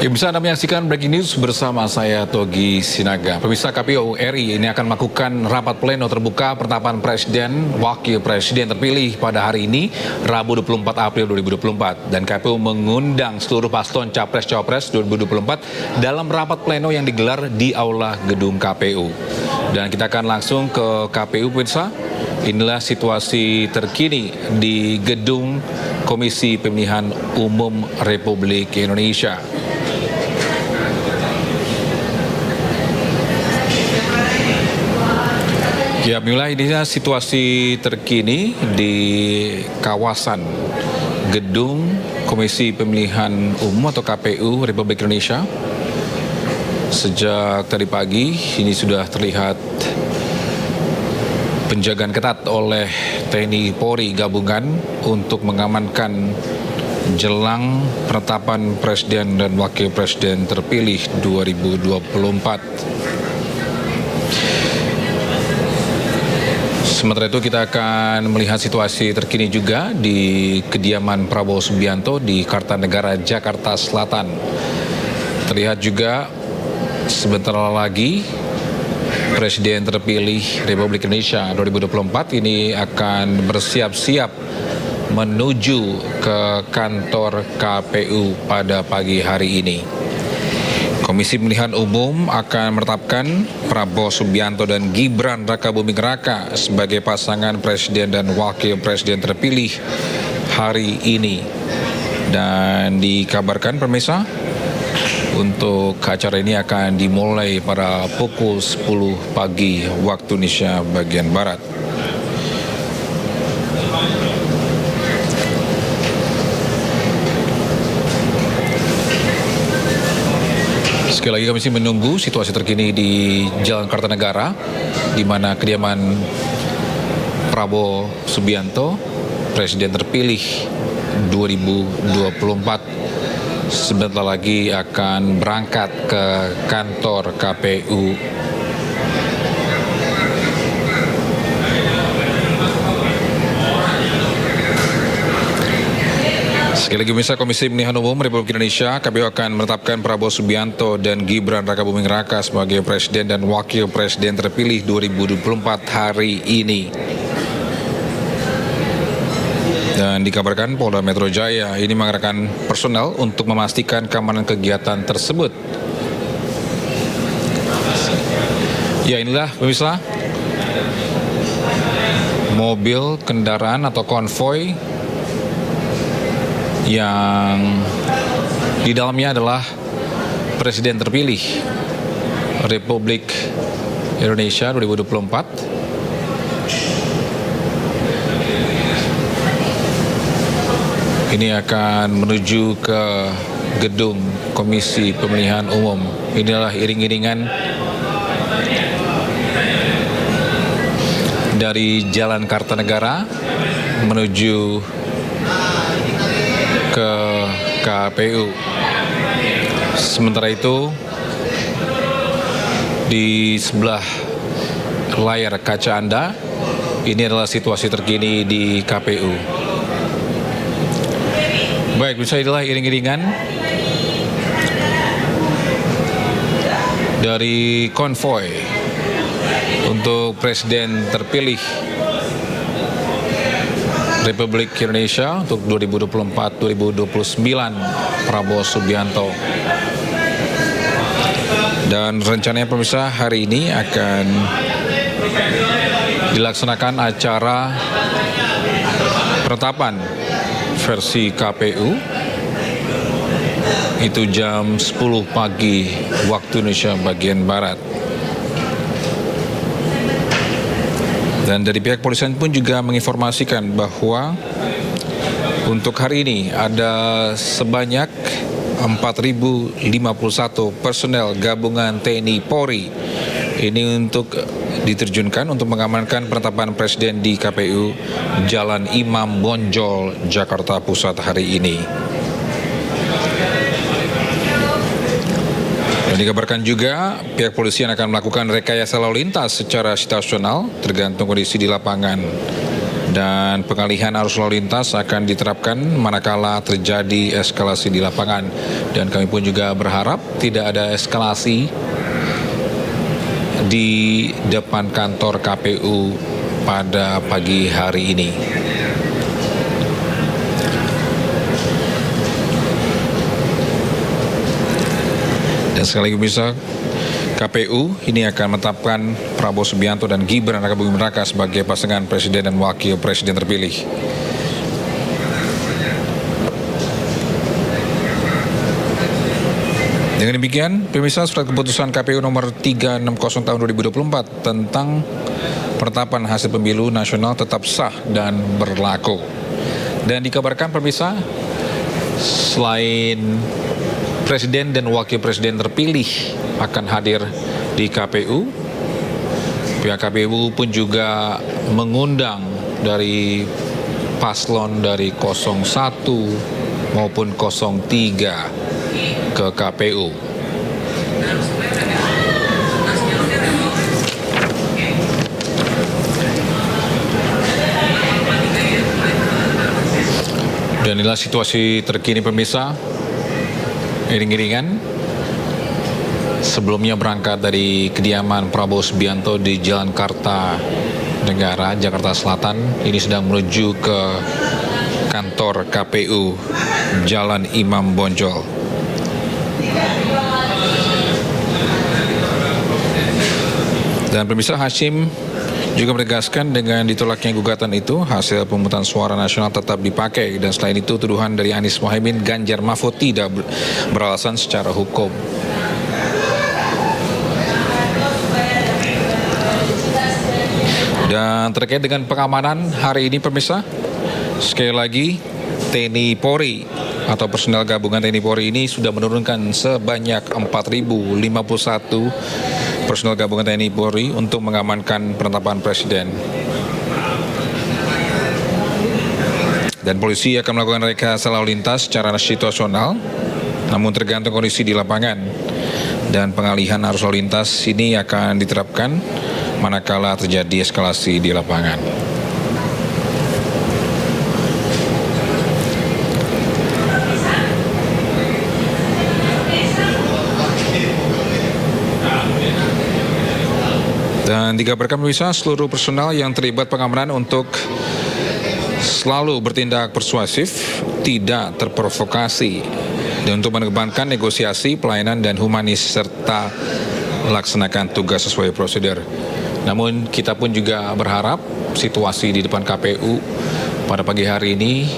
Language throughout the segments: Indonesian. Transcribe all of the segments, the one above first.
Bisa Anda menyaksikan Breaking News bersama saya Togi Sinaga. Pemirsa, KPU RI ini akan melakukan rapat pleno terbuka penetapan Presiden, Wakil Presiden terpilih pada hari ini, Rabu 24 April 2024. Dan KPU mengundang seluruh paslon Capres-Cawapres 2024 dalam rapat pleno yang digelar di Aula Gedung KPU. Dan kita akan langsung ke KPU, pemirsa. Inilah situasi terkini di Gedung Komisi Pemilihan Umum Republik Indonesia. Ya, inilah situasi terkini di kawasan Gedung Komisi Pemilihan Umum atau KPU Republik Indonesia. Sejak tadi pagi ini sudah terlihat penjagaan ketat oleh TNI Polri gabungan untuk mengamankan jelang penetapan Presiden dan Wakil Presiden terpilih 2024. Sementara itu kita akan melihat situasi terkini juga di kediaman Prabowo Subianto di Kartanegara, Jakarta Selatan. Terlihat juga sebentar lagi Presiden terpilih Republik Indonesia 2024 ini akan bersiap-siap menuju ke kantor KPU pada pagi hari ini. Komisi Pemilihan Umum akan menetapkan Prabowo Subianto dan Gibran Rakabuming Raka sebagai pasangan Presiden dan Wakil Presiden terpilih hari ini. Dan dikabarkan pemirsa, untuk acara ini akan dimulai pada pukul 10 pagi waktu Indonesia bagian Barat. Sekali lagi kami masih menunggu situasi terkini di Jalan Kartanegara, di mana kediaman Prabowo Subianto, Presiden terpilih 2024, sebentar lagi akan berangkat ke kantor KPU. Sekali lagi pemirsa, Komisi Pemilihan Umum Republik Indonesia KPU akan menetapkan Prabowo Subianto dan Gibran Rakabuming Raka sebagai Presiden dan Wakil Presiden terpilih 2024 hari ini. Dan dikabarkan Polda Metro Jaya ini mengerahkan personel untuk memastikan keamanan kegiatan tersebut. Ya, inilah pemirsa mobil kendaraan atau konvoi yang di dalamnya adalah Presiden terpilih Republik Indonesia 2024. Ini akan menuju ke Gedung Komisi Pemilihan Umum. Inilah iring-iringan dari Jalan Kartanegara menuju ke KPU. Sementara itu di sebelah layar kaca Anda, ini adalah situasi terkini di KPU. Baik, bisa inilah iring-iringan dari konvoi untuk Presiden terpilih Republik Indonesia untuk 2024-2029 Prabowo Subianto. Dan rencananya pemirsa, hari ini akan dilaksanakan acara penetapan versi KPU itu jam 10 pagi waktu Indonesia bagian Barat. Dan dari pihak kepolisian pun juga menginformasikan bahwa untuk hari ini ada sebanyak 4.051 personel gabungan TNI Polri ini untuk diterjunkan untuk mengamankan penetapan Presiden di KPU Jalan Imam Bonjol, Jakarta Pusat hari ini. Dan dikabarkan juga pihak polisian akan melakukan rekayasa lalu lintas secara situasional tergantung kondisi di lapangan. dan pengalihan arus lalu lintas akan diterapkan manakala terjadi eskalasi di lapangan. Dan kami pun juga berharap tidak ada eskalasi di depan kantor KPU pada pagi hari ini. Dan sekali lagi bisa KPU ini akan menetapkan Prabowo Subianto dan Gibran Rakabuming Raka sebagai pasangan presiden dan wakil presiden terpilih. Dengan demikian, pemirsa, surat keputusan KPU nomor 360 tahun 2024 tentang penetapan hasil pemilu nasional tetap sah dan berlaku. Dan dikabarkan pemirsa, selain presiden dan wakil presiden terpilih akan hadir di KPU, pihak KPU pun juga mengundang dari paslon dari 01 maupun 03 ke KPU. Dan inilah situasi terkini pemirsa. Iring-iringan sebelumnya berangkat dari kediaman Prabowo Subianto di Jalan Kartanegara, Jakarta Selatan, ini sedang menuju ke kantor KPU Jalan Imam Bonjol. Dan pemirsa, Hashim juga menegaskan dengan ditolaknya gugatan itu, hasil pemungutan suara nasional tetap dipakai. Dan selain itu, tuduhan dari Anies Mohaimin, Ganjar Mahfud tidak beralasan secara hukum. Dan terkait dengan pengamanan hari ini pemirsa, sekali lagi TNI Polri atau personel gabungan TNI Polri ini sudah menurunkan sebanyak 4.051 personel gabungan TNI Polri untuk mengamankan penetapan presiden. Dan polisi akan melakukan rekayasa lalu lintas secara situasional, namun tergantung kondisi di lapangan. Dan pengalihan arus lalu lintas ini akan diterapkan manakala terjadi eskalasi di lapangan. Dan dikabarkan pemirsa, seluruh personal yang terlibat pengamanan untuk selalu bertindak persuasif, tidak terprovokasi, dan untuk mengedepankan negosiasi, pelayanan, dan humanis, serta melaksanakan tugas sesuai prosedur. Namun kita pun juga berharap situasi di depan KPU pada pagi hari ini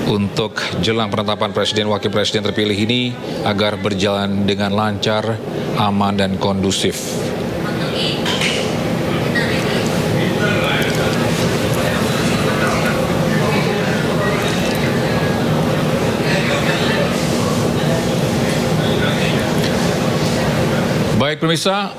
untuk jelang penetapan presiden wakil presiden terpilih ini agar berjalan dengan lancar, aman, dan kondusif. Baik pemirsa,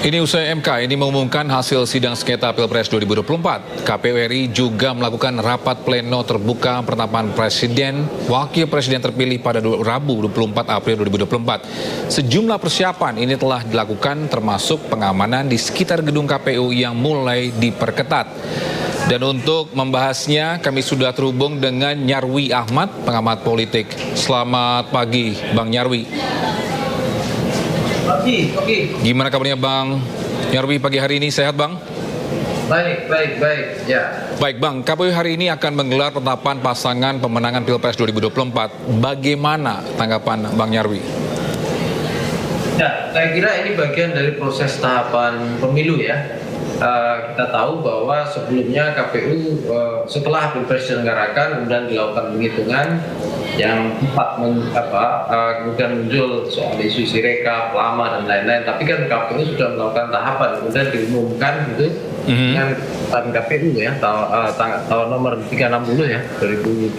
ini usai MK ini mengumumkan hasil sidang sengketa Pilpres 2024. KPU RI juga melakukan rapat pleno terbuka penetapan presiden, wakil presiden terpilih pada Rabu 24 April 2024. Sejumlah persiapan ini telah dilakukan termasuk pengamanan di sekitar gedung KPU yang mulai diperketat. Dan untuk membahasnya kami sudah terhubung dengan Nyarwi Ahmad, pengamat politik. Selamat pagi Bang Nyarwi. Oke. Gimana kabarnya Bang Nyarwi pagi hari ini, sehat Bang? Baik, ya. Baik Bang, KPU hari ini akan menggelar penetapan pasangan pemenangan Pilpres 2024. Bagaimana tanggapan Bang Nyarwi? Ya, saya kira ini bagian dari proses tahapan pemilu ya. Kita tahu bahwa sebelumnya KPU setelah Pilpres diselenggarakan kemudian dilakukan penghitungan yang kemudian muncul soal isu sirekap, lama dan lain-lain. Tapi kan KPU sudah melakukan tahapan, kemudian diumumkan gitu dengan KPU ya tahun nomor 360 ya 2024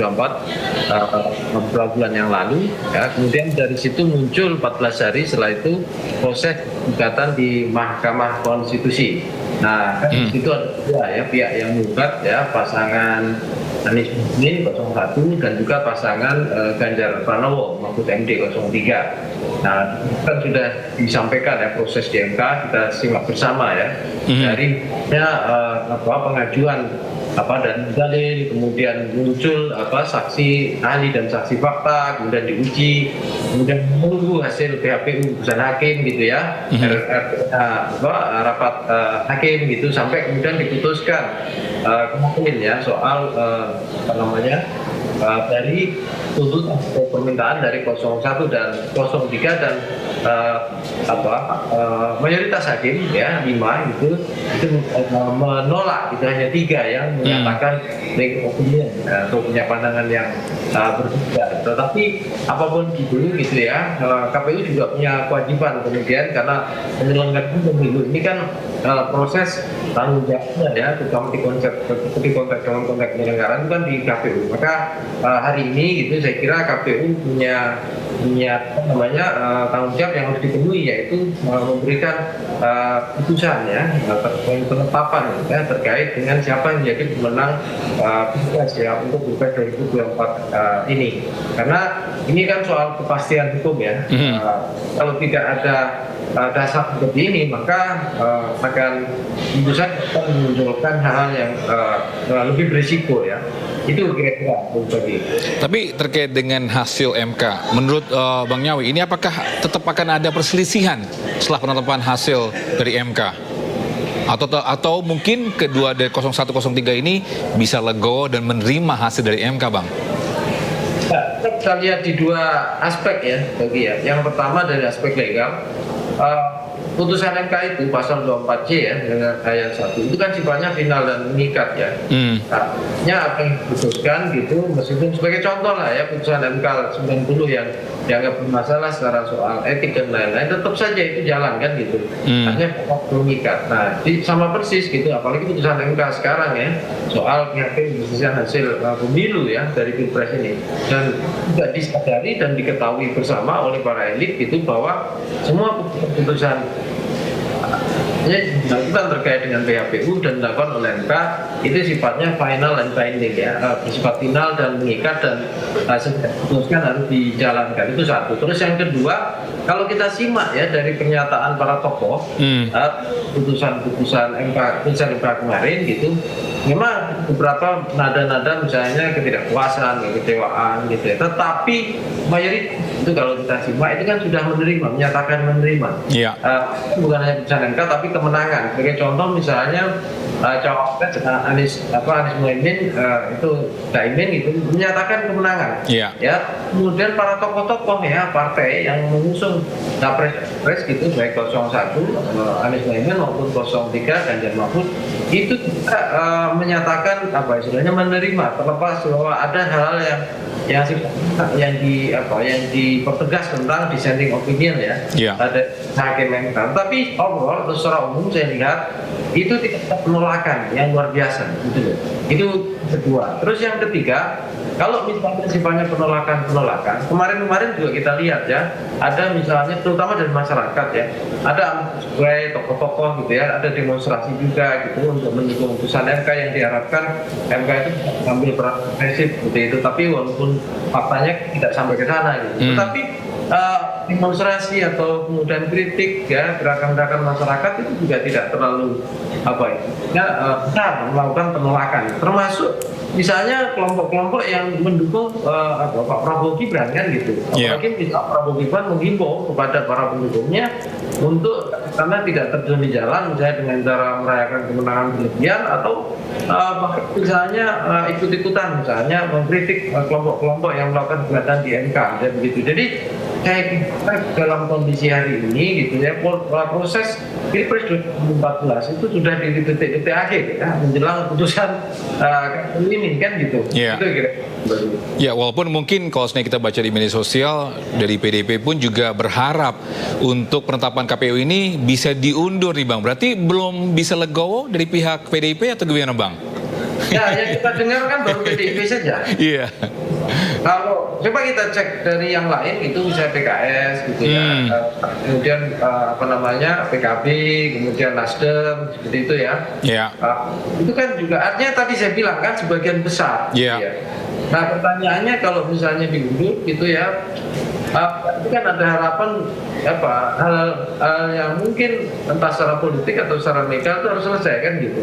beberapa bulan yang lalu ya. Kemudian dari situ muncul 14 hari setelah itu proses gugatan di Mahkamah Konstitusi. Nah, kan itu ada ya pihak yang menggugat ya, pasangan Anies Mohaimin 01 dan juga pasangan Ganjar Pranowo Mahfud MD 03. Nah, kan sudah disampaikan ya proses di MK, kita simak bersama ya dari pengajuan dan dalil, kemudian muncul saksi ahli dan saksi fakta, kemudian diuji, kemudian menunggu hasil PHPU putusan hakim gitu ya, rapat hakim gitu, sampai kemudian diputuskan kemarin ya soal dari tuntutan atau permintaan dari 01 dan 03 dan mayoritas hakim ya 5 itu menolak, itu hanya 3 yang menyatakan opinion atau punya pandangan yang berbeda. Tetapi apapun itu gitu ya, KPU juga punya kewajiban kemudian, karena penyelenggaraan pemilu ini kan proses tanggung jawabnya ya, terutama di konteks dalam konteks penyelenggaraan itu kan di KPU. Maka hari ini gitu saya kira KPU punya tanggung jawab yang harus dipenuhi, yaitu memberikan putusan ya, penetapan ya, terkait dengan siapa yang menjadi pemenang pilpres ya untuk pilpres 2024 ini. Karena ini kan soal kepastian hukum ya. Kalau tidak ada dasar seperti ini, maka akan tentu saja memunculkan hal-hal yang lebih berisiko ya. Itu kira-kira bagi. Tapi terkait dengan hasil MK, menurut Bang Nyawi, ini apakah tetap akan ada perselisihan setelah penetapan hasil dari MK? Atau mungkin kedua dari 0103 ini bisa legowo dan menerima hasil dari MK, Bang? Kita lihat di dua aspek ya, bagi ya. Yang pertama dari aspek legal, putusan MK itu pasal 24C ya dengan ayat 1 itu kan sifatnya final dan mengikat ya. Artinya apa yang diputuskan gitu, meskipun sebagai contoh lah ya, putusan MK 90 yang dianggap bermasalah secara soal etik dan lain-lain, tetap saja itu jalan kan gitu. Artinya mengikat. Nah, sama persis gitu, apalagi putusan MK sekarang ya soal perselisihan hasil pemilu ya dari pilpres ini, dan tidak disadari dan diketahui bersama oleh para elit gitu bahwa semua putusan dilakukan terkait dengan PHPU dan dilakukan oleh MK itu sifatnya final and binding ya, bersifat final dan mengikat, dan putuskan harus dijalankan. Itu satu. Terus yang kedua, kalau kita simak ya dari pernyataan para tokoh putusan MK kemarin gitu, memang beberapa nada-nada misalnya ketidakpuasan, kekecewaan gitu ya. Tetapi mayoritas itu kalau kita simak itu kan sudah menyatakan menerima. Bukan hanya putusan MK tapi kemenangan. Sebagai contoh misalnya cawapres Anies Mohaimin itu Caimin itu menyatakan kemenangan. Ya. Kemudian para tokoh-tokoh ya partai yang mengusung capres gitu baik 01 Anies Mohaimin maupun 03 Ganjar Mahfud itu juga menyatakan istilahnya menerima, terlepas bahwa ada hal-hal yang dipertegas tentang dissenting opinion ya. Ada hakim MK. Tapi overall atau secara umum saya lihat itu tidak ada penolakan yang luar biasa gitu. Itu kedua. Terus yang ketiga, kalau misalnya sifatnya penolakan, kemarin juga kita lihat ya, ada misalnya terutama dari masyarakat ya, ada tokoh-tokoh gitu ya, ada demonstrasi juga gitu untuk mendukung putusan MK yang diharapkan MK itu mengambil peran agresif gitu itu, tapi walaupun faktanya tidak sampai ke sana gitu. Tetapi demonstrasi atau kemudian kritik ya, gerakan-gerakan masyarakat itu juga tidak terlalu melakukan penolakan, termasuk misalnya kelompok-kelompok yang mendukung Pak Prabowo Gibran kan gitu. Apalagi Pak Prabowo Gibran menghimbau kepada para pendukungnya untuk karena tidak terjun di jalan misalnya dengan cara merayakan kemenangan berlebihan atau misalnya ikut-ikutan misalnya mengkritik kelompok-kelompok yang melakukan gugatan di MK dan begitu. Jadi saya kira dalam kondisi hari ini gitu ya, proses Pilpres 2014 itu sudah di titik-titik akhir ya, menjelang putusan ini kan gitu. Itu kira. Ya, walaupun mungkin kalau kita baca di media sosial dari PDIP pun juga berharap untuk penetapan KPU ini bisa diundur nih Bang. Berarti belum bisa legowo dari pihak PDIP atau gimana Bang? Ya, yang kita dengar kan baru PDIP saja. Iya. Kalau coba kita cek dari yang lain itu misalnya PKS gitu ya, kemudian PKB, kemudian Nasdem seperti itu ya. Itu kan juga artinya tadi saya bilang kan sebagian besar. Gitu ya. Nah pertanyaannya kalau misalnya diundur gitu ya, Itu kan ada harapan hal yang mungkin entah secara politik atau secara legal itu harus selesai kan gitu.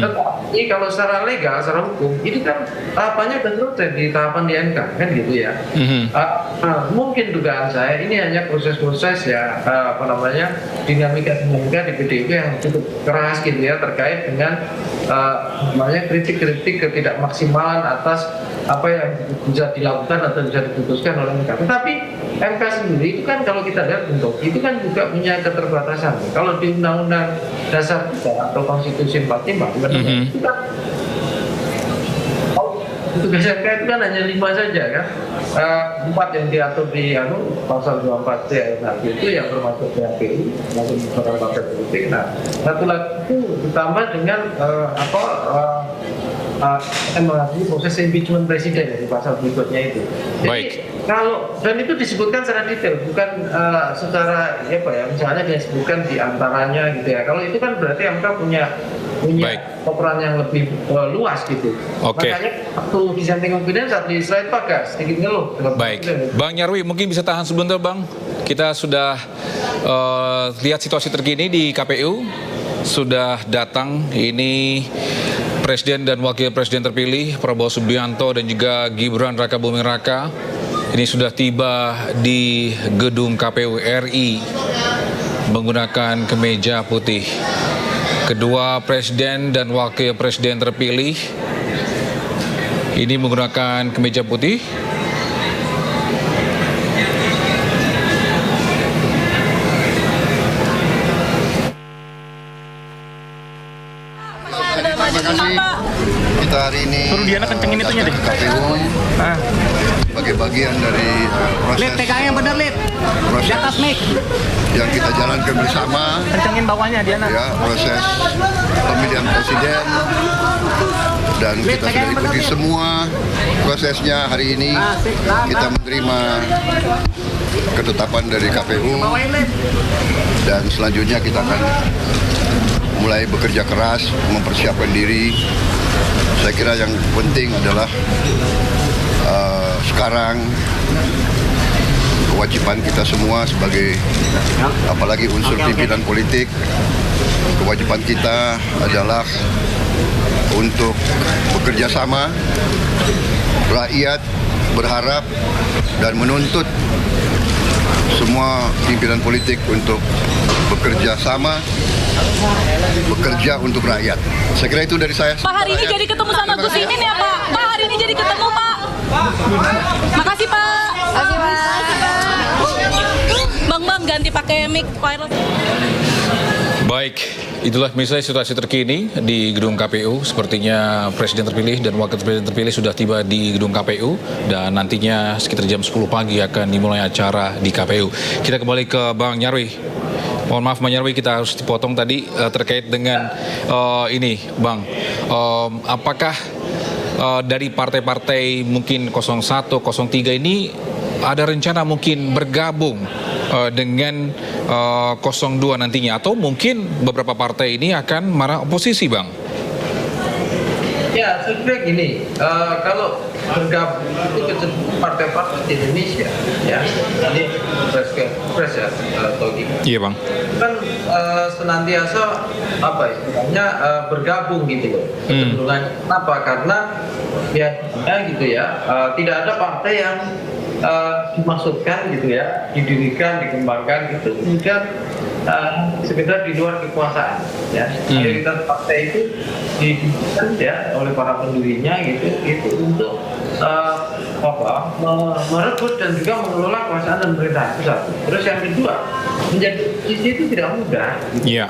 Tetapi kalau secara legal, secara hukum itu kan tahapannya sudah selesai di tahapan di MK kan gitu ya. Mungkin dugaan saya ini hanya proses-proses ya dinamika di PDIP yang cukup keras gitu ya terkait dengan kritik-kritik ketidakmaksimalan atas apa yang bisa dilakukan atau bisa diputuskan oleh MK. Tetapi MK sendiri itu kan kalau kita lihat bentuk itu kan juga punya keterbatasan. Kalau di Undang-Undang Dasar kita atau Konstitusi 45 itu kan tugas MK itu kan hanya 5 saja kan. 4 yang diatur di pasal 24 ayat 1 itu yang termasuk PHPU maupun peran partai politik. Nah, satu lagi itu ditambah dengan mengalami proses impeachment presiden di pasal berikutnya itu. Jadi dan itu disebutkan secara detail, bukan secara misalnya disebutkan di antaranya gitu ya. Kalau itu kan berarti MK punya peran yang lebih luas gitu. Makanya waktu dissenting opinion saat di slide sedikit ngeluh. Baik, Bang Nyarwi mungkin bisa tahan sebentar Bang. Kita sudah lihat situasi terkini di KPU. Sudah datang ini Presiden dan Wakil Presiden terpilih Prabowo Subianto dan juga Gibran Rakabuming Raka. Ini sudah tiba di gedung KPU RI menggunakan kemeja putih. Kedua Presiden dan Wakil Presiden terpilih ini menggunakan kemeja putih. Kita hari ini suruh Diana kencengin itunya deh. KPU sebagai bagian dari proses di atas mic yang kita jalankan bersama, kencengin bawahnya Diana. Ya, proses pemilihan presiden, dan kita sudah ikuti semua prosesnya. Hari ini kita menerima ketetapan dari KPU dan selanjutnya kita akan mulai bekerja keras mempersiapkan diri. Saya kira yang penting adalah sekarang kewajiban kita semua sebagai apalagi unsur pimpinan politik, kewajiban kita adalah untuk bekerja sama. Rakyat berharap dan menuntut semua pimpinan politik untuk bekerja sama, bekerja untuk rakyat. Saya kira itu dari saya. Pak, hari ini jadi ketemu sama Gus Imin ya Pak? Pak, hari ini jadi ketemu Pak. Makasih Pak. Makasih Pak. Bang ganti pakai mic wireless. Baik, itulah misalnya situasi terkini di gedung KPU. Sepertinya Presiden terpilih dan Wakil Presiden terpilih sudah tiba di gedung KPU dan nantinya sekitar jam 10 pagi akan dimulai acara di KPU. Kita kembali ke Bang Nyarwi. Mohon maaf Bang Nyarwi, kita harus dipotong tadi terkait dengan ini Bang. Apakah dari partai-partai mungkin 01, 03 ini ada rencana mungkin bergabung dengan 02 nantinya, atau mungkin beberapa partai ini akan marah oposisi Bang? Ya, sebenarnya gini, kalau bergabung itu ke partai-partai di Indonesia, ya, ini pres ya, atau iya Bang. Kan senantiasa istilahnya bergabung gitu loh. Kecenderungannya kenapa? Karena biasanya gitu ya, tidak ada partai yang dimaksudkan gitu ya, didirikan, dikembangkan gitu, kemudian sekedar di luar kekuasaan ya. Mayoritas partai itu didirikan ya oleh para pendirinya gitu, itu untuk merebut dan juga mengelola kekuasaan dan pemerintahan, itu satu. Terus yang kedua, menjadi oposisi itu tidak mudah gitu. Iya.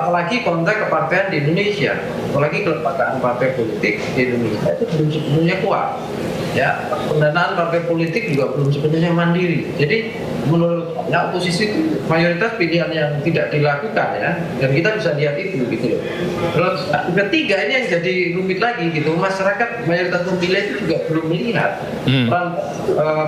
Apalagi konteks kepartaian di Indonesia, apalagi kelembagaan partai politik di Indonesia itu belum sepenuhnya kuat. Ya, pendanaan partai politik juga belum sepenuhnya mandiri. Jadi menurut saya oposisi itu mayoritas pilihan yang tidak dilakukan ya, dan kita bisa lihat itu gitu loh. Terus ketiga ini yang jadi rumit lagi gitu, masyarakat mayoritas pemilih itu juga belum melihat peran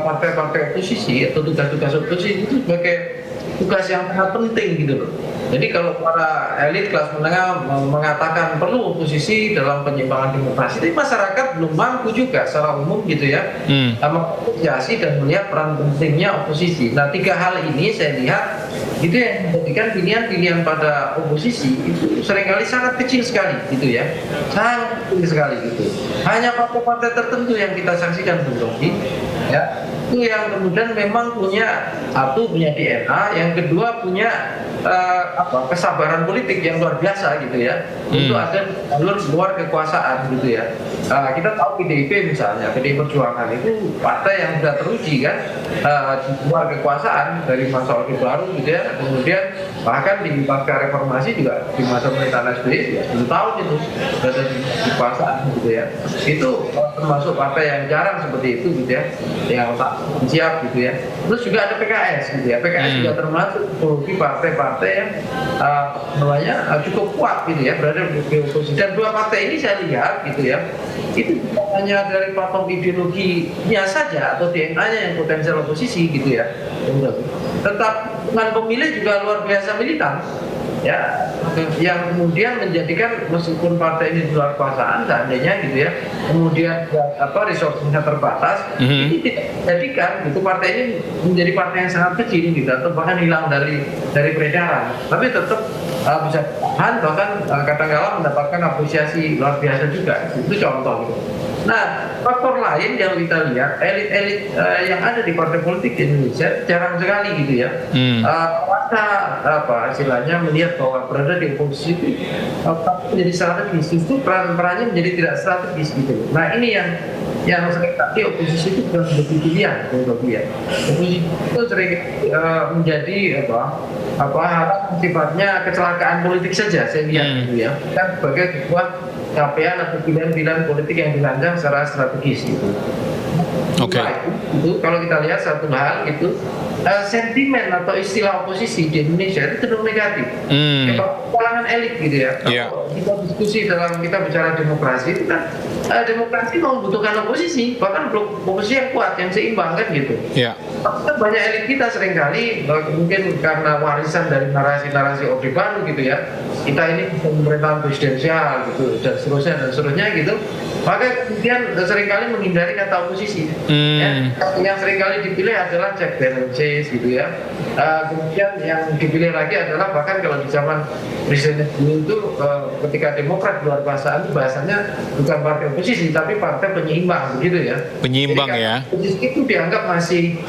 partai-partai oposisi atau tugas-tugas oposisi itu sebagai tugas yang sangat penting gitu loh. Jadi kalau para elit kelas menengah mengatakan perlu oposisi dalam penyimbangan demokrasi, tapi masyarakat belum mampu juga secara umum gitu ya, mengapresiasi dan melihat peran pentingnya oposisi. Nah, 3 hal ini saya lihat itu yang menjadikan pilihan-pilihan pada oposisi itu seringkali sangat kecil sekali gitu ya, sangat kecil sekali gitu. Hanya partai-partai tertentu yang kita saksikan Bung Rocky, ya, itu yang kemudian memang punya DNA, yang kedua punya kesabaran politik yang luar biasa gitu ya, untuk ada jalur luar kekuasaan gitu ya. Kita tahu PDIP misalnya, PDI Perjuangan itu partai yang sudah teruji kan, di luar kekuasaan dari masa Orde Baru gitu ya, kemudian bahkan di pasca reformasi juga di masa pemerintahan SBY ya 10 tahun itu berada di kekuasaan gitu ya. Itu termasuk partai yang jarang seperti itu gitu ya, yang tak siap gitu ya. Terus juga ada PKS gitu ya, PKS juga termasuk partai-partai yang cukup kuat gitu ya, berada di oposisi. Dan 2 partai ini saya lihat gitu ya, itu hanya dari platform ideologinya saja atau DNA-nya yang potensial oposisi gitu ya. Tetap dengan pemilih juga luar biasa militan ya, yang kemudian menjadikan meskipun partai ini di luar kekuasaan seandainya gitu ya, kemudian resource-nya terbatas, ini tidak menjadikan gitu partai ini menjadi partai yang sangat kecil gitu, atau bahkan hilang dari peredaran, tapi tetap bisa tahan, bahkan kadang-kadang mendapatkan apresiasi luar biasa juga. Itu contoh gitu. Nah, faktor lain yang kita lihat, elit-elit yang ada di partai politik di Indonesia jarang sekali gitu ya, istilahnya melihat bahwa berada di oposisi itu menjadi strategis, justru perannya menjadi tidak strategis gitu. Nah, ini yang seringkali oposisi itu bukan menjadi pilihan untuk dia. Oposisi itu sering menjadi hal sifatnya kecelakaan politik saja, saya lihat gitu ya, kan sebagai sebuah capaian atau pilihan-pilihan politik yang dirancang secara strategis gitu. Oke. Itu kalau kita lihat satu hal itu, sentimen atau istilah oposisi di Indonesia itu cenderung negatif. Kalangan elit gitu ya. Kalau kita diskusi dalam kita bicara demokrasi itu kan, demokrasi membutuhkan oposisi, bahkan oposisi yang kuat, yang seimbang kan gitu. Kan banyak elit kita seringkali mungkin karena warisan dari narasi-narasi Orde Baru gitu ya, kita ini pemerintahan presidensial gitu dan seterusnya gitu, maka kemudian seringkali menghindari kata oposisi. Yang seringkali dipilih adalah check balances gitu ya. Kemudian yang dipilih lagi adalah bahkan kalau di zaman Presiden dulu itu ketika Demokrat luar kekuasaan itu bahasanya bukan partai oposisi tapi partai penyeimbang begitu ya. Penyeimbang. Jadi, ya. Oposisi itu dianggap masih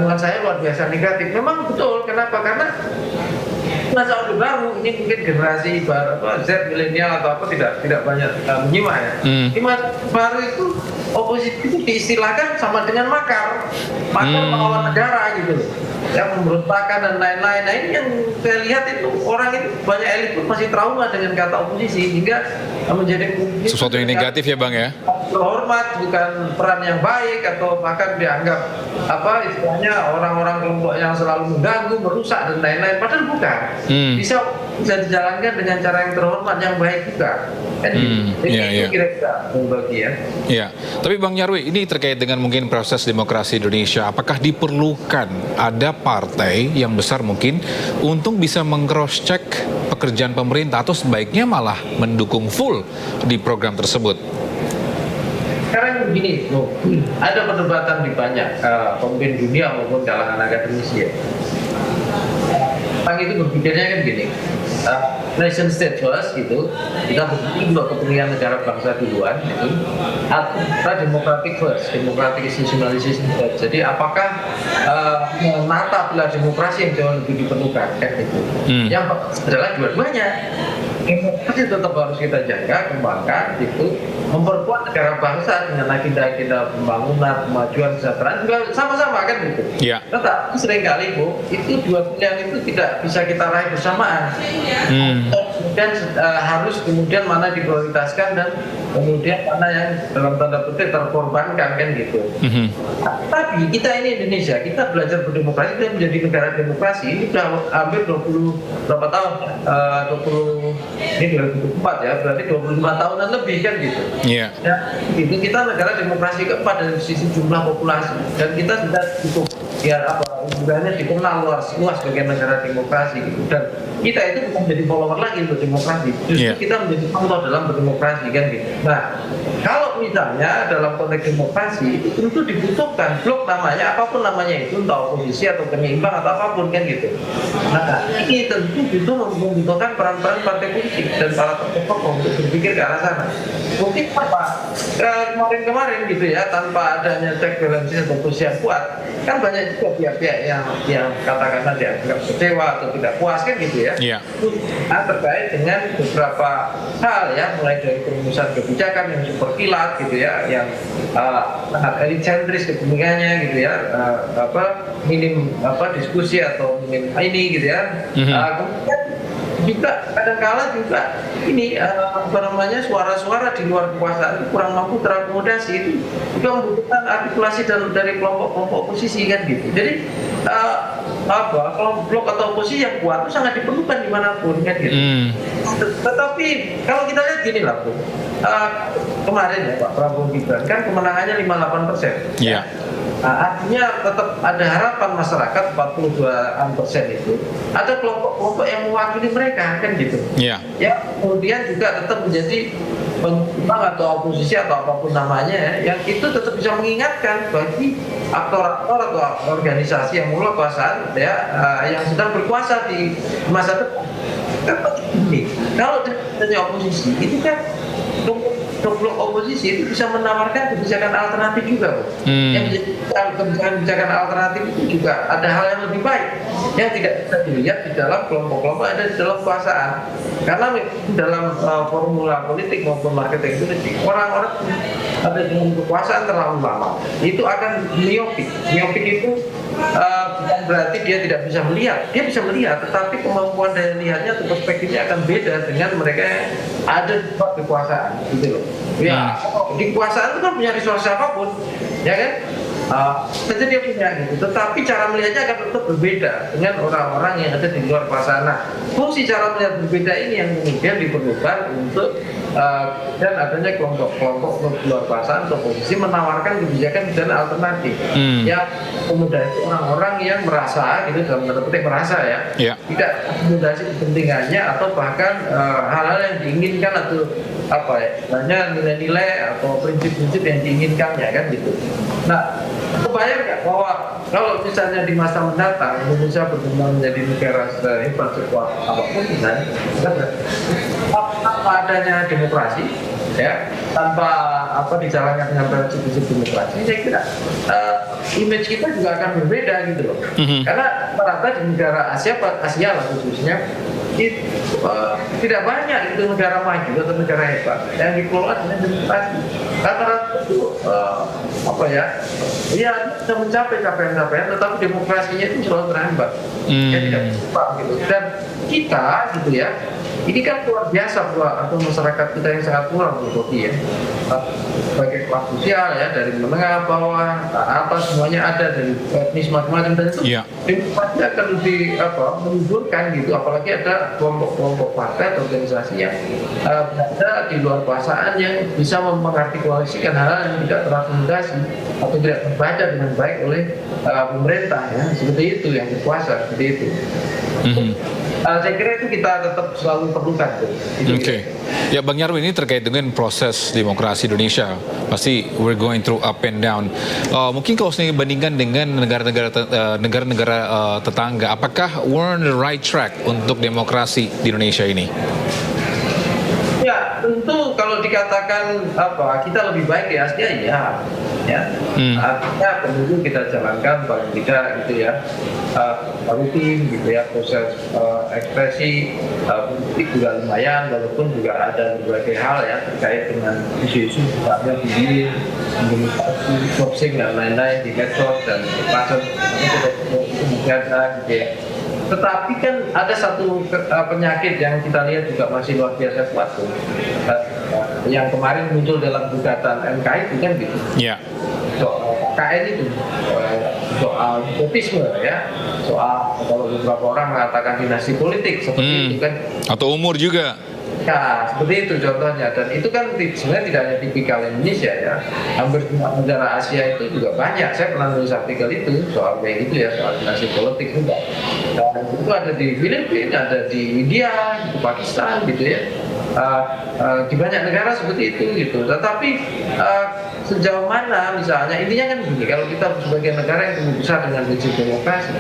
nuansanya luar biasa negatif. Memang betul. Kenapa? Karena masa Orde Baru ini mungkin generasi Z milenial atau apa tidak banyak menyimak ya. Di masa baru itu oposisi itu diistilahkan sama dengan makar melawan negara gitu loh, yang memberontakan dan lain-lain. Nah, ini yang saya lihat itu orang itu banyak elit pun masih trauma dengan kata oposisi hingga menjadi sesuatu yang negatif ya Bang ya. Terhormat, bukan peran yang baik, atau bahkan dianggap istilahnya orang-orang kelompok yang selalu mengganggu, merusak dan lain-lain, padahal bukan. Bisa dijalankan dengan cara yang terhormat, yang baik juga. Itu kira-kira bagi ya. Iya. Tapi Bang Nyarwi, ini terkait dengan mungkin proses demokrasi Indonesia, apakah diperlukan ada partai yang besar mungkin untuk bisa meng-cross-check pekerjaan pemerintah, atau sebaiknya malah mendukung full di program tersebut? Sekarang begini, ada perdebatan di banyak pemimpin dunia maupun kalangan akademisi ya. Orang itu berpikirnya kan gini, nation state first gitu, kita berpikir dua kepentingan negara bangsa duluan gitu, atau kita democratic first, democratic institutionalization first. Jadi apakah menata pilar demokrasi yang jauh lebih diperlukan kan gitu. Yang adalah dua-duanya. Demokrasi tetap harus kita jaga, kembangkan gitu, memperkuat negara bangsa dengan agenda-agenda pembangunan, kemajuan, kesejahteraan juga sama-sama kan gitu. Tetapi seringkali itu dua pilihan itu tidak bisa kita raih bersamaan. kemudian harus kemudian mana diprioritaskan dan kemudian mana yang dalam tanda petik terkorbankan kan gitu. Tapi kita ini Indonesia, kita belajar berdemokrasi, kita menjadi negara demokrasi ini sudah hampir 20 berapa tahun? 20 ini 2004 ya, berarti 25 tahunan lebih kan gitu. Iya. Ya, itu kita negara demokrasi keempat dari sisi jumlah populasi dan kita sudah cukup istilahnya dikenal luas sebagai negara demokrasi gitu. Dan kita itu bukan menjadi follower lagi untuk demokrasi, justru kita menjadi contoh dalam berdemokrasi kan gitu. Nah, kalau misalnya dalam konteks demokrasi itu tentu dibutuhkan blok namanya apapun namanya itu, entah oposisi atau penyeimbang atau apapun kan gitu. Nah, ini tentu butuh membutuhkan peran-peran partai politik dan para tokoh untuk berpikir ke arah sana. Mungkin apa kemarin-kemarin gitu ya, tanpa adanya check balance atau posisi yang kuat, kan banyak juga pihak-pihak yang katakanlah dianggap kecewa atau tidak puas kan gitu ya. Nah, terkait dengan beberapa hal ya, mulai dari perumusan kebijakan yang super kilat gitu ya, yang sangat elit sentris kepentingannya gitu ya, minim diskusi atau minim ini gitu ya. Kemudian juga kadang-kala juga ini suara-suara di luar kekuasaan kurang mampu terakomodasi, itu juga membutuhkan artikulasi dari kelompok-kelompok oposisi kan gitu. Jadi blok atau oposisi yang kuat itu sangat diperlukan dimanapun kan gitu. Tetapi kalau kita lihat gini lah Bu, kemarin ya Pak Prabowo Gibran kan kemenangannya 58%. Iya. Artinya tetap ada harapan masyarakat 42% itu ada kelompok-kelompok yang mewakili mereka kan gitu. Ya kemudian juga tetap menjadi penyeimbang atau oposisi atau apapun namanya ya, yang itu tetap bisa mengingatkan bagi aktor-aktor atau organisasi yang mulai kekuasaan ya, yang sedang berkuasa di masa depan. Ini kalau dari oposisi itu kan blok oposisi itu bisa menawarkan kebijakan alternatif juga, yang kebijakan alternatif itu juga ada hal yang lebih baik yang tidak bisa dilihat di dalam kelompok-kelompok ada di dalam kekuasaan. Karena dalam formula politik maupun marketing politik, orang-orang ada dengan kekuasaan terlalu lama itu akan miopik. Miopik itu bukan berarti dia tidak bisa melihat, dia bisa melihat, tetapi kemampuan daya lihatnya atau perspektifnya akan beda dengan mereka yang ada di kekuasaan gitu loh. Ya, di kekuasaan itu kan punya resource apapun, ya kan? Tentu dia punya gitu, tetapi cara melihatnya akan tetap berbeda dengan orang-orang yang ada di luar kekuasaan. Nah, fungsi cara melihat berbeda ini yang kemudian diperlukan untuk dan adanya kelompok-kelompok luar kekuasaan atau posisi menawarkan kebijakan alternatif yang kemudian orang-orang yang merasa gitu, dalam tanda petik merasa ya, tidak akomodasi kepentingannya atau bahkan hal-hal yang diinginkan atau banyak nilai-nilai atau prinsip-prinsip yang diinginkannya kan gitu. Nah, kebayang nggak bahwa kalau misalnya di masa mendatang Indonesia berkembang menjadi negara sehebat sekuat apapun misalnya, tanpa adanya demokrasi ya, tanpa dijalankan dengan prinsip demokrasi, saya kira image kita juga akan berbeda gitu loh. Karena rata-rata di negara Asia lah khususnya itu tidak banyak itu negara maju atau negara hebat yang dikelola dengan demokrasi. Rata-rata itu bisa mencapai capaian-capaian, tetapi demokrasinya itu selalu terhambat. Ya tidak cepat gitu. Dan kita gitu ya, ini kan luar biasa atau masyarakat kita yang sangat plural ya, sebagai kelas sosial ya, dari menengah bawah atas semuanya ada, dari etnis macam-macam, dan itu demokrasi akan lebih menunjukkan gitu, apalagi ada kelompok-kelompok partai atau organisasi yang berada di luar kekuasaan yang bisa mengartikulasikan hal yang tidak terakomodasi atau tidak terbaca dengan baik oleh pemerintah ya, seperti itu yang berkuasa seperti itu. Saya kira itu kita tetap selalu perlukan. Oke. Ya Bang Nyarwi, ini terkait dengan proses demokrasi Indonesia. Pasti we're going through up and down. Mungkin kalau saya bandingkan dengan negara-negara tetangga, apakah we're on the right track untuk demokrasi di Indonesia ini? Ya, tentu kalau dikatakan kita lebih baik di Asia ya. Artinya pemilu kita jalankan paling tidak gitu ya, rutin gitu ya, proses ekspresi politik juga lumayan, walaupun juga ada berbagai hal ya terkait dengan isu-isu misalnya di komunikasi, boxing dan lain-lain di medsos dan macam itu masih ada gitu ya. Tetapi kan ada satu penyakit yang kita lihat juga masih luar biasa kuat tuh. Yang kemarin muncul dalam gugatan MK itu kan gitu. Ya. Soal KN itu, soal nepotisme ya, soal kalau beberapa orang mengatakan dinasti politik seperti itu kan. Atau umur juga. Ya, seperti itu contohnya. Dan itu kan sebenarnya tidak hanya tipikal Indonesia ya. Hampir semua negara Asia itu juga banyak. Saya pernah nulis artikel itu soal kayak gitu ya, soal dinasti politik juga. Dan itu ada di Filipina, ada di India, di Pakistan gitu ya. Di banyak negara seperti itu gitu. Tetapi sejauh mana misalnya intinya kan begini, kalau kita sebagai negara yang tumbuh besar dengan prinsip demokrasi,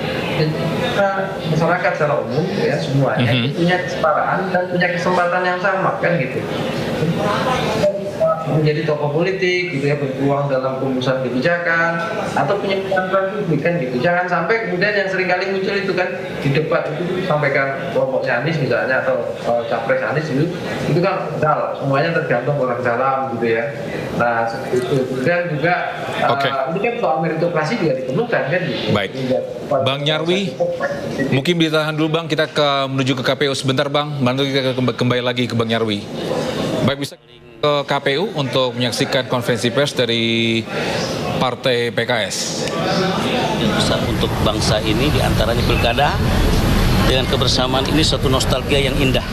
masyarakat secara umum ya semuanya itu punya kesetaraan dan punya kesempatan yang sama kan gitu. Menjadi tokoh politik gitu ya, berpeluang dalam rumusan kebijakan atau punya peran publik kan gitu. Jangan sampai kemudian yang sering kali muncul itu kan di debat itu sampaikan kelompoknya Anies misalnya atau capres Anies itu kan semuanya tergantung orang dalam gitu ya. Nah itu kemudian juga ini kan soal meritokrasi juga diperlukan kan gitu. Baik, Bang Nyarwi, mungkin ditahan dulu Bang, kita menuju ke KPU sebentar Bang, nanti kita kembali lagi ke Bang Nyarwi. Baik, bisa ke KPU untuk menyaksikan konferensi pers dari Partai PKS. Besar untuk bangsa ini diantaranya pilkada dengan kebersamaan ini suatu nostalgia yang indah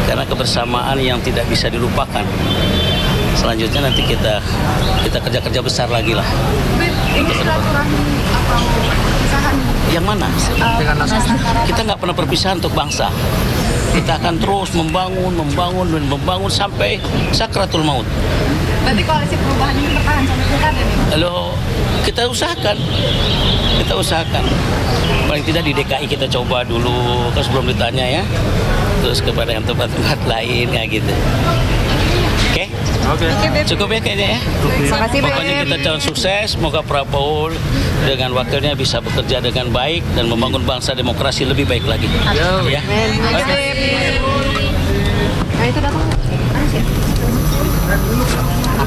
karena kebersamaan yang tidak bisa dilupakan. Selanjutnya nanti kita kerja besar lagi lah. Ini silaturahmi atau perpisahan? Yang mana? Kita nggak pernah perpisahan untuk bangsa. Kita akan terus membangun sampai sakratul maut. Berarti koalisi perubahan ini bertahan sampai pilkada nih? Lalu kita usahakan. Paling tidak di DKI kita coba dulu, kan sebelum ditanya ya. Terus kepada yang tempat-tempat lain kayak gitu. Oke. Cukup ya kayaknya ya. Pokoknya kita calon sukses, semoga Prabowo dengan wakilnya bisa bekerja dengan baik dan membangun bangsa demokrasi lebih baik lagi. Ya.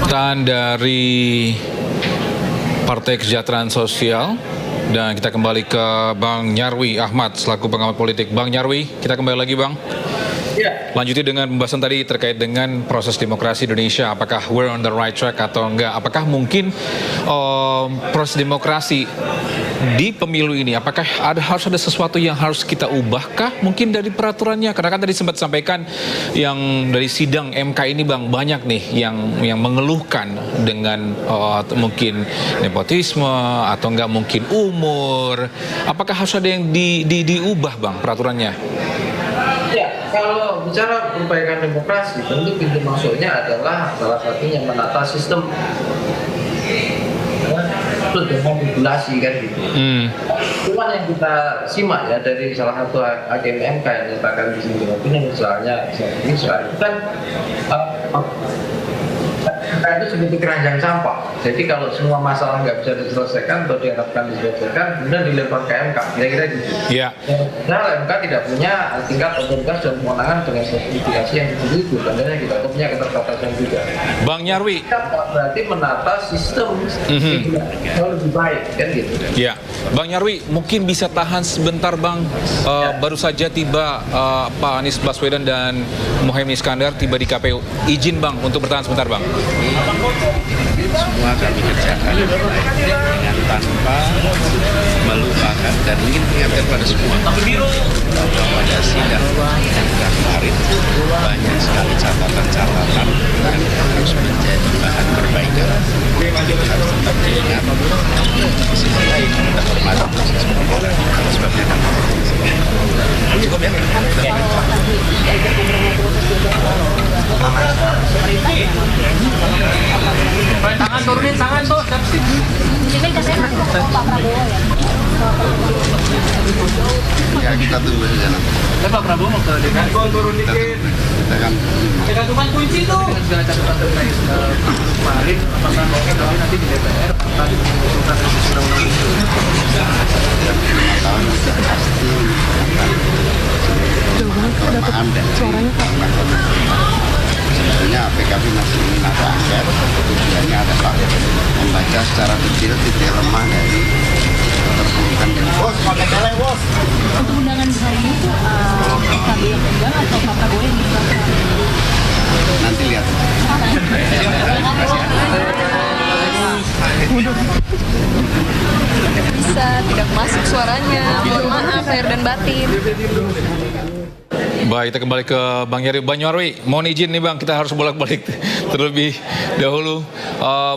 Dan dari Partai Kesejahteraan Sosial, dan kita kembali ke Bang Nyarwi Ahmad selaku pengamat politik. Bang Nyarwi, kita kembali lagi Bang. Ya. Lanjuti dengan pembahasan tadi terkait dengan proses demokrasi Indonesia, apakah we're on the right track atau enggak, apakah mungkin proses demokrasi di pemilu ini, apakah harus ada sesuatu yang harus kita ubahkah mungkin dari peraturannya, karena kan tadi sempat sampaikan yang dari sidang MK ini Bang, banyak nih yang mengeluhkan dengan mungkin nepotisme atau enggak mungkin umur, apakah harus ada yang diubah Bang peraturannya? Kalau bicara perbaikan demokrasi, tentu pintu masuknya adalah salah satunya menata sistem dengan regulasi kan gitu. Cuma yang kita simak ya dari salah satu hakim MK yang menyatakan di sini, misalnya Israel kan itu seperti keranjang sampah. Jadi kalau semua masalah nggak bisa diselesaikan atau diharapkan diselesaikan, kemudian dilempar ke MK, kira-kira gitu. Iya. Nah, MK tidak punya tingkat otoritas dan kewenangan dengan sertifikasi yang begitu, tandanya kita punya keterbatasan juga. Bang Nyarwi, kita berarti menata sistem yang lebih baik kan gitu. Iya, Bang Nyarwi, mungkin bisa tahan sebentar Bang. Baru saja tiba Pak Anies Baswedan dan Muhaimin Iskandar tiba di KPU. Izin Bang untuk bertahan sebentar Bang. Semua kami kerjakan dengan tanpa melupakan dan ingin mengingatkan pada semua bahwa pada sidang kemarin banyak sekali catatan-catatan yang harus menjadi bahan perbaikan. Kita harus tetap diingat. Di sisi lain kita hormati proses pemilihan. Sebabnya kami cukup ya. Tangan turunin, tangan tuh. Ini kasih Pak Prabowo ya. Ya kita tunggu saja nanti. Pak Prabowo mau ke DKI. Turun dikit. Kita kan Cuma kunci tuh. Dengan segala catatan terkait kemarin, apakah mungkin nanti di DPR akan mengusulkan revisi undang-undang itu? 5 tahun sudah pasti kelemahan dan sebetulnya PKB masih ingin ada angket. Tujuannya adalah membaca secara detail titik lemah dari keterpurukan demokrasi. masuk suaranya. Mohon maaf lahir dan batin. Baik, kita kembali ke Bang Nyarwi. Bang Nyarwi, mohon izin nih Bang, kita harus bolak-balik terlebih dahulu.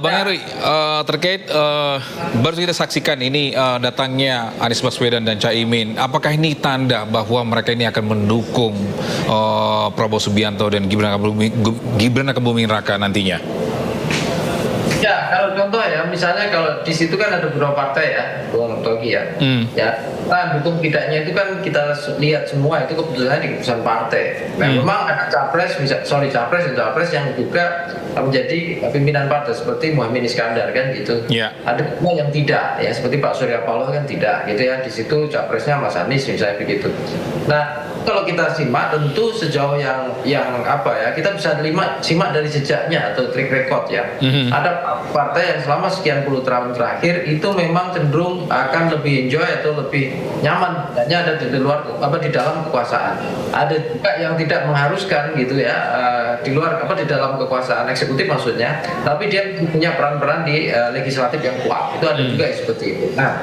Bang Nyarwi, terkait baru kita saksikan ini datangnya Anies Baswedan dan Caimin. Apakah ini tanda bahwa mereka ini akan mendukung Prabowo Subianto dan Gibran Rakabuming Raka nantinya? Ya, kalau contoh ya, misalnya kalau di situ kan ada beberapa partai ya, Bung Togi ya. Ya, dukung tidaknya itu kan kita lihat semua itu keputusannya di keputusan partai. Nah, memang ada capres dan cawapres yang juga menjadi pimpinan partai seperti Muhaimin Iskandar kan gitu. Ada juga yang tidak ya, seperti Pak Surya Paloh kan tidak gitu ya. Di situ capresnya Mas Anies misalnya begitu. Nah, kalau kita simak tentu sejauh yang apa ya, kita bisa simak dari jejaknya atau track record ya. Ada partai yang selama sekian puluh tahun terakhir itu memang cenderung akan lebih enjoy atau lebih nyaman hanya ada di luar di dalam kekuasaan. Ada juga yang tidak mengharuskan gitu ya, di luar di dalam kekuasaan eksekutif maksudnya, tapi dia punya peran-peran di legislatif yang kuat. Itu ada juga seperti itu. Nah,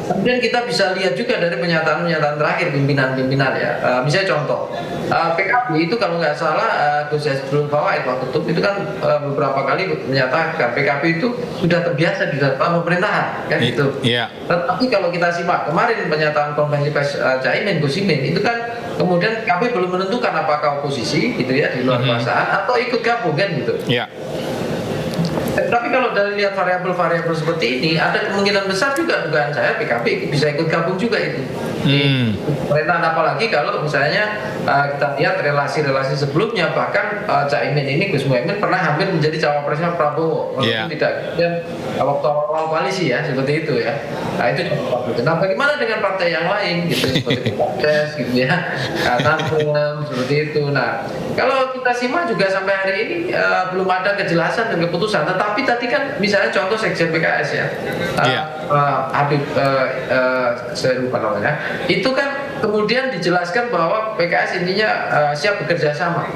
kemudian kita bisa lihat juga dari pernyataan-pernyataan terakhir pimpinan-pimpinan ya. Misalnya contoh, PKB itu kalau nggak salah Gus Jazilul Fawait Waketum itu kan beberapa kali menyatakan PKB itu sudah terbiasa di dalam pemerintahan kan gitu. Tetapi kalau kita simak kemarin pernyataan konferensi pers Caimin, Gus Imin itu kan kemudian PKB belum menentukan apakah oposisi gitu ya di luar kekuasaan atau ikut gabung kan gitu. Tapi kalau dari lihat variabel-variabel seperti ini, ada kemungkinan besar juga dugaan saya PKB bisa ikut gabung juga itu. Pemerintahan apalagi kalau misalnya kita lihat relasi-relasi sebelumnya, bahkan Caimin ini Gus Muhaimin pernah hampir menjadi cawapresnya Prabowo, walaupun tidak kemudian waktu awal koalisi ya seperti itu ya. Nah itu contoh. Nah bagaimana dengan partai yang lain gitu seperti Pks gitu ya, Nasdem seperti itu. Nah kalau kita simak juga sampai hari ini belum ada kejelasan dan keputusan. Tetapi tadi kan misalnya contoh sekjen PKS ya, Habib saya lupa namanya, itu kan kemudian dijelaskan bahwa PKS intinya siap bekerja sama.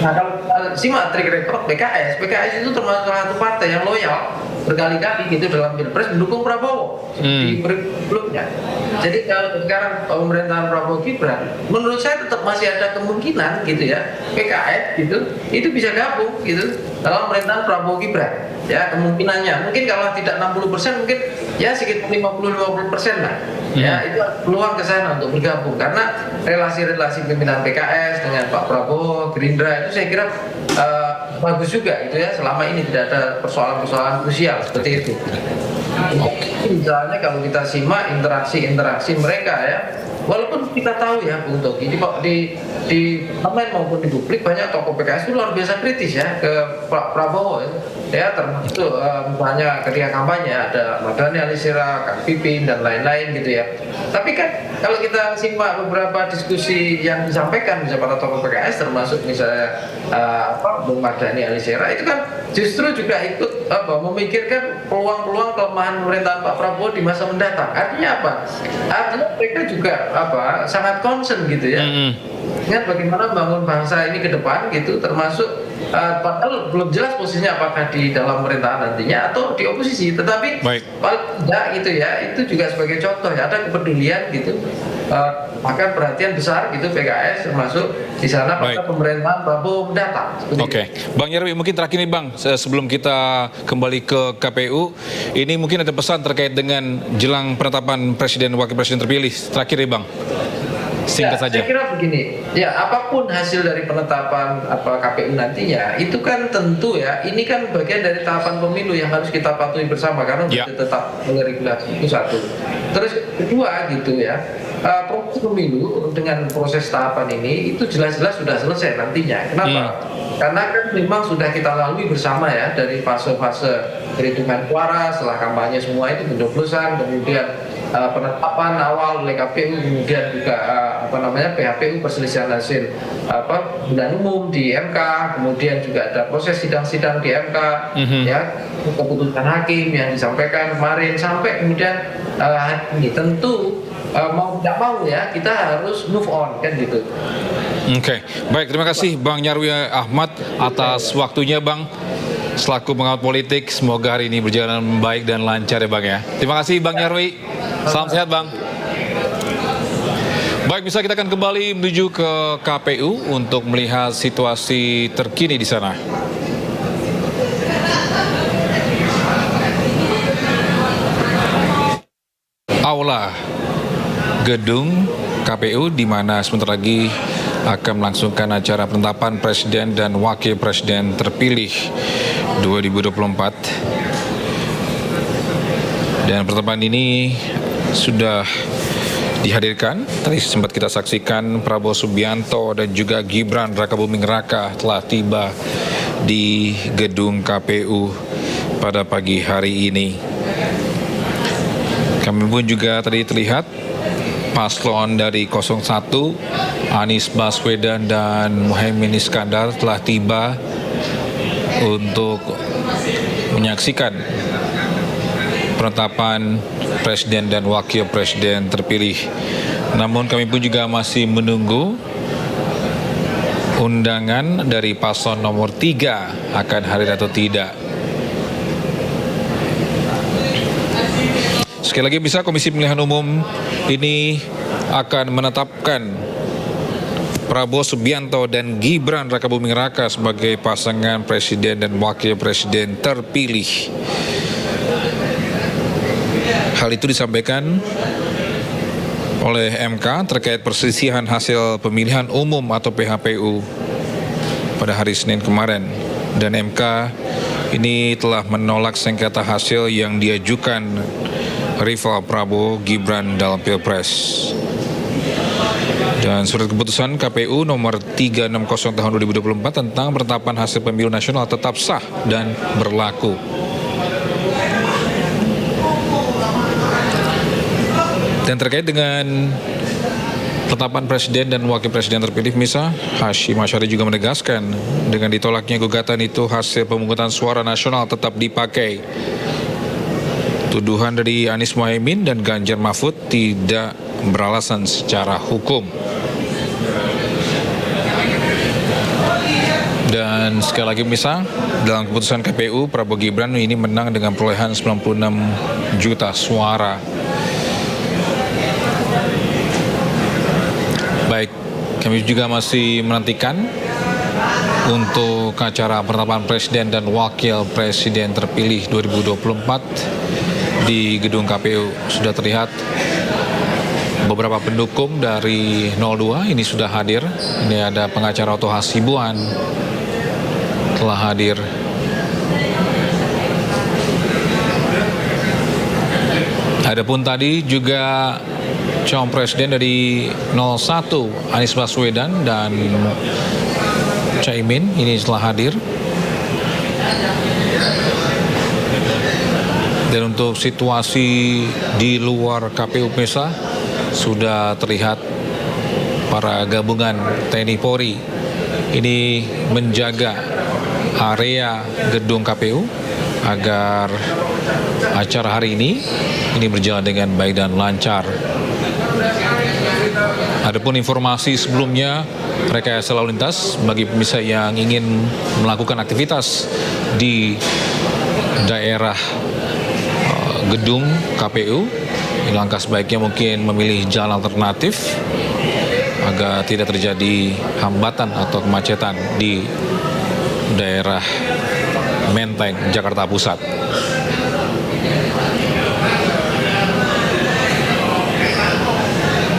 Nah kalau simak trik record PKS itu termasuk salah satu partai yang loyal berkali-kali gitu dalam Pilpres mendukung Prabowo di sebelumnya. Jadi kalau sekarang pemerintahan Prabowo Gibran, menurut saya tetap masih ada kemungkinan gitu ya PKS gitu itu bisa gabung gitu dalam pemerintahan Prabowo Gibran. Ya kemungkinannya mungkin kalau tidak 60% mungkin ya sekitar 50% lah. Ya itu peluang ke sana untuk bergabung karena relasi-relasi pimpinan PKS dengan Pak Prabowo, Gerindra itu saya kira bagus juga itu ya, selama ini tidak ada persoalan-persoalan krusial seperti itu. Misalnya kalau kita simak interaksi mereka ya, walaupun kita tahu ya Bung Togi di online maupun di publik banyak tokoh PKS itu luar biasa kritis ya ke Pak Prabowo ya, termasuk misalnya ketika kampanye ada Mardhani Alisera, Kang Pipin dan lain-lain gitu ya. Tapi kan kalau kita simak beberapa diskusi yang disampaikan misalnya para tokoh PKS termasuk misalnya Bung Mardhani Alisera itu kan justru juga ikut memikirkan peluang-peluang kelemahan pemerintahan Pak Prabowo di masa mendatang. Artinya apa? Artinya mereka juga sangat concern gitu ya. Ingat bagaimana membangun bangsa ini ke depan gitu, termasuk padahal belum jelas posisinya apakah di dalam pemerintahan nantinya atau di oposisi, tetapi paling tidak gitu ya, itu juga sebagai contoh ya, ada kepedulian gitu, bahkan perhatian besar gitu PKS termasuk di sana pada pemerintahan Prabowo mendatang. Bang Nyarwi, mungkin terakhir nih Bang, sebelum kita kembali ke KPU, ini mungkin ada pesan terkait dengan jelang penetapan Presiden Wakil Presiden terpilih. Terakhir nih Bang, singkat saja. Saya kira begini, ya apapun hasil dari penetapan KPU nantinya, itu kan tentu ya, ini kan bagian dari tahapan pemilu yang harus kita patuhi bersama karena sudah tetap oleh regulasi itu satu. Terus kedua gitu ya, proses pemilu dengan proses tahapan ini itu jelas-jelas sudah selesai nantinya. Kenapa? Karena kan memang sudah kita lalui bersama ya dari fase-fase perhitungan suara, setelah kampanye semua itu pencoblosan, kemudian penetapan awal oleh KPU, kemudian juga PHPU perselisihan hasil pemilihan umum di MK, kemudian juga ada proses sidang-sidang di MK, ya keputusan hakim yang disampaikan kemarin sampai kemudian ini tentu mau tidak mau ya kita harus move on kan gitu. Baik, terima kasih Bang Nyarwi Ahmad atas waktunya Bang. selaku pengawat politik. Semoga hari ini berjalan baik dan lancar ya Bang ya. Terima kasih Bang Nyarwi. Salam sehat Bang. Baik, bisa kita akan kembali menuju ke KPU untuk melihat situasi terkini di sana. Aula gedung KPU di mana sebentar lagi akan melangsungkan acara penetapan Presiden dan Wakil Presiden terpilih 2024. Dan penetapan ini sudah dihadirkan. Tadi sempat kita saksikan Prabowo Subianto dan juga Gibran Rakabuming Raka telah tiba di gedung KPU pada pagi hari ini. Kami pun juga tadi terlihat paslon dari 01 Anies Baswedan dan Muhaimin Iskandar telah tiba untuk menyaksikan penetapan Presiden dan Wakil Presiden terpilih. Namun kami pun juga masih menunggu undangan dari paslon nomor 3 akan hadir atau tidak. Sekali lagi bisa Komisi Pemilihan Umum ini akan menetapkan Prabowo Subianto dan Gibran Rakabuming Raka sebagai pasangan Presiden dan Wakil Presiden terpilih. Hal itu disampaikan oleh MK terkait perselisihan hasil pemilihan umum atau PHPU pada hari Senin kemarin. Dan MK ini telah menolak sengketa hasil yang diajukan rival Prabowo Gibran dalam Pilpres. Dan surat keputusan KPU nomor 360 tahun 2024 tentang penetapan hasil pemilu nasional tetap sah dan berlaku. Dan terkait dengan penetapan Presiden dan Wakil Presiden terpilih, Misa, Hashim Asyari juga menegaskan dengan ditolaknya gugatan itu hasil pemungutan suara nasional tetap dipakai. Tuduhan dari Anies Muhaimin dan Ganjar Mahfud tidak beralasan secara hukum. Dan sekali lagi Misa, dalam keputusan KPU, Prabowo Gibran ini menang dengan perolehan 96 juta suara. Baik, kami juga masih menantikan untuk acara penetapan Presiden dan Wakil Presiden terpilih 2024 di gedung KPU. Sudah terlihat beberapa pendukung dari 02 ini sudah hadir. Ini ada pengacara Oto Hasibuan telah hadir. Adapun tadi juga calon presiden dari 01 Anies Baswedan dan Caimin ini telah hadir. Dan untuk situasi di luar KPU Mesa sudah terlihat para gabungan TNI Polri ini menjaga area gedung KPU agar acara hari ini berjalan dengan baik dan lancar. Adapun informasi sebelumnya rekayasa lalu lintas bagi pemirsa yang ingin melakukan aktivitas di daerah gedung KPU, langkah sebaiknya mungkin memilih jalan alternatif agar tidak terjadi hambatan atau kemacetan di daerah Menteng, Jakarta Pusat.